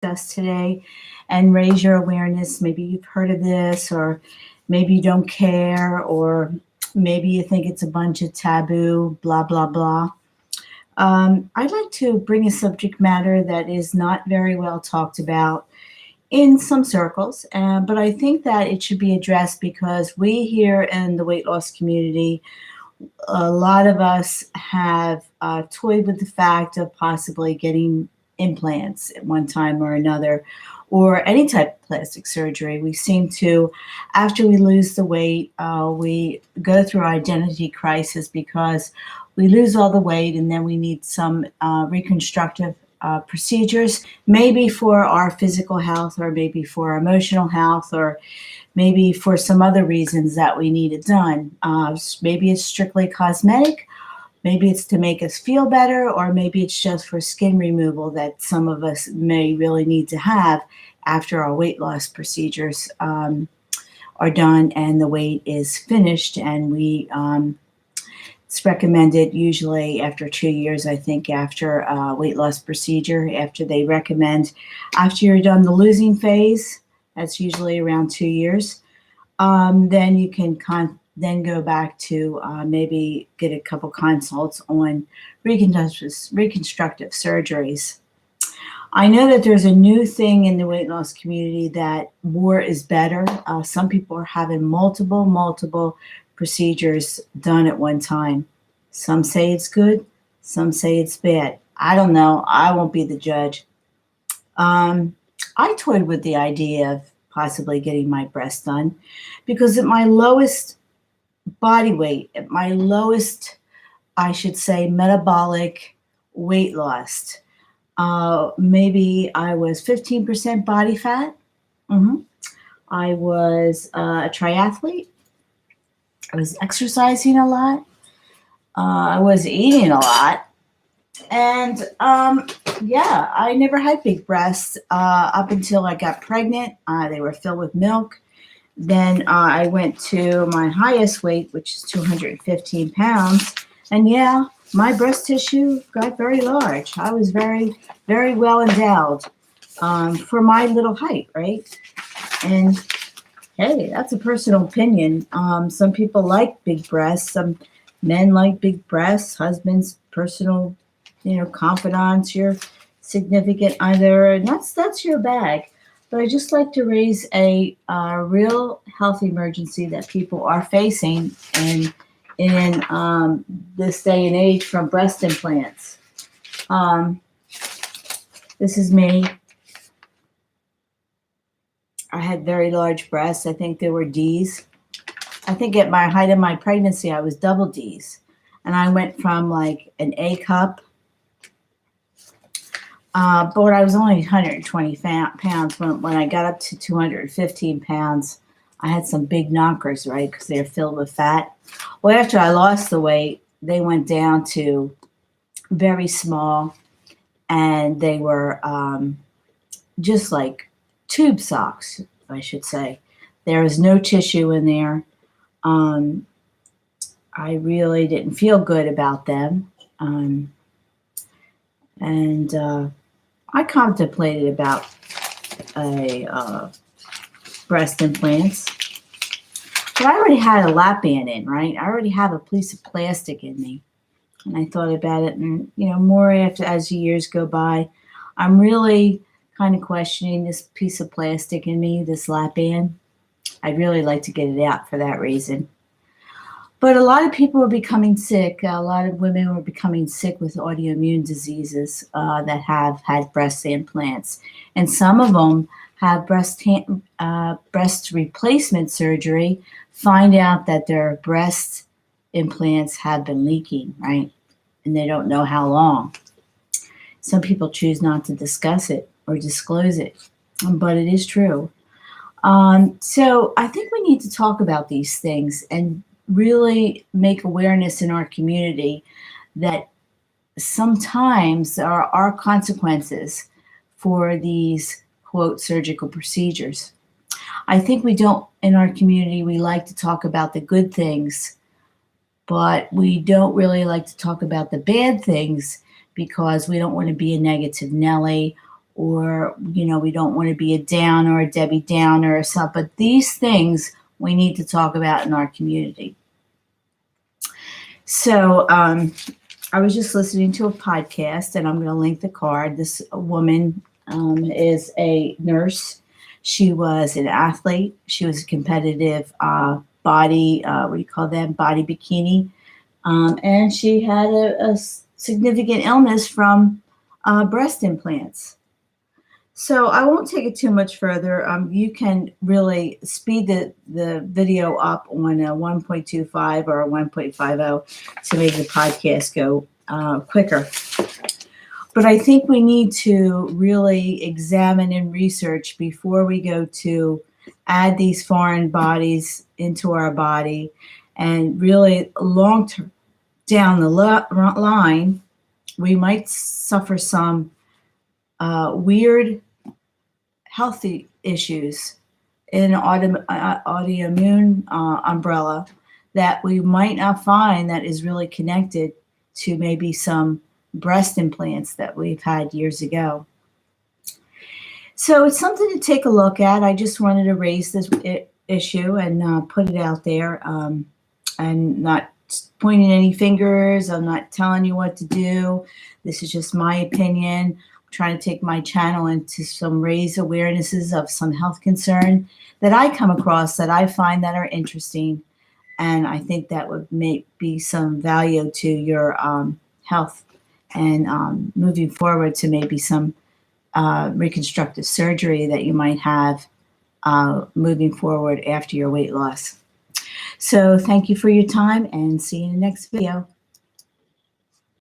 discuss today and raise your awareness. Maybe you've heard of this, or maybe you don't care, or maybe you think it's a bunch of taboo, blah, blah, blah. I'd like to bring a subject matter that is not very well talked about in some circles, but I think that it should be addressed because we here in the weight loss community, a lot of us have toyed with the fact of possibly getting implants at one time or another, or any type of plastic surgery. We seem to, after we lose the weight, we go through identity crisis because we lose all the weight and then we need some reconstructive procedures, maybe for our physical health, or maybe for our emotional health, or maybe for some other reasons that we need it done. Maybe it's strictly cosmetic, maybe it's to make us feel better, or maybe it's just for skin removal that some of us may really need to have after our weight loss procedures are done and the weight is finished. And it's recommended usually after 2 years, I think, after a weight loss procedure, after they recommend, after you're done the losing phase, that's usually around 2 years. Then you can then go back to maybe get a couple consults on reconstructive surgeries. I know that there's a new thing in the weight loss community that more is better. Some people are having multiple procedures done at one time. Some say it's good, some say it's bad. I don't know. I won't be the judge. I toyed with the idea of possibly getting my breast done because at my lowest body weight, at my lowest, I should say, metabolic weight loss, maybe I was 15% body fat. I was a triathlete. I was exercising a lot. I was eating a lot. And I never had big breasts up until I got pregnant. They were filled with milk. Then I went to my highest weight, which is 215 pounds. And my breast tissue got very large. I was very, very well endowed for my little height, right? And hey, that's a personal opinion. Some people like big breasts. Some men like big breasts. Husbands, personal, confidants, your significant other, and that's your bag. But I just like to raise a real health emergency that people are facing in this day and age from breast implants. This is me. I had very large breasts. I think they were D's. I think at my height of my pregnancy, I was double D's. And I went from like an A cup, but I was only 120 pounds. When I got up to 215 pounds, I had some big knockers, right, because they're filled with fat. Well, after I lost the weight, they went down to very small, and they were just like tube socks, I should say. There was no tissue in there. I really didn't feel good about them. I contemplated about breast implants. But I already had a lap band in, right? I already have a piece of plastic in me. And I thought about it, and, more as the years go by, I'm really kind of questioning this piece of plastic in me, this lap band. I'd really like to get it out for that reason. But a lot of people are becoming sick. A lot of women are becoming sick with autoimmune diseases that have had breast implants. And some of them have breast replacement surgery, find out that their breast implants have been leaking, right? And they don't know how long. Some people choose not to discuss it or disclose it, but it is true. So I think we need to talk about these things and really make awareness in our community that sometimes there are consequences for these, quote, surgical procedures. I think we don't, in our community, we like to talk about the good things, but we don't really like to talk about the bad things because we don't want to be a negative Nelly, or, we don't want to be a downer or a Debbie Downer or something. But these things we need to talk about in our community. So I was just listening to a podcast, and I'm going to link the card. This woman is a nurse. She was an athlete. She was a competitive body, what do you call that, body bikini. And she had a significant illness from breast implants. So I won't take it too much further. You can really speed the video up on a 1.25 or a 1.50 to make the podcast go quicker. But I think we need to really examine and research before we go to add these foreign bodies into our body, and really long term down the line, we might suffer some weird healthy issues in autoimmune umbrella that we might not find that is really connected to maybe some breast implants that we've had years ago. So it's something to take a look at. I just wanted to raise this issue and put it out there, and not pointing any fingers. I'm not telling you what to do. This is just my opinion. I'm trying to take my channel into some raised awarenesses of some health concern that I come across that I find that are interesting. And I think that would be some value to your health, and moving forward to maybe some reconstructive surgery that you might have moving forward after your weight loss. So thank you for your time, and see you in the next video.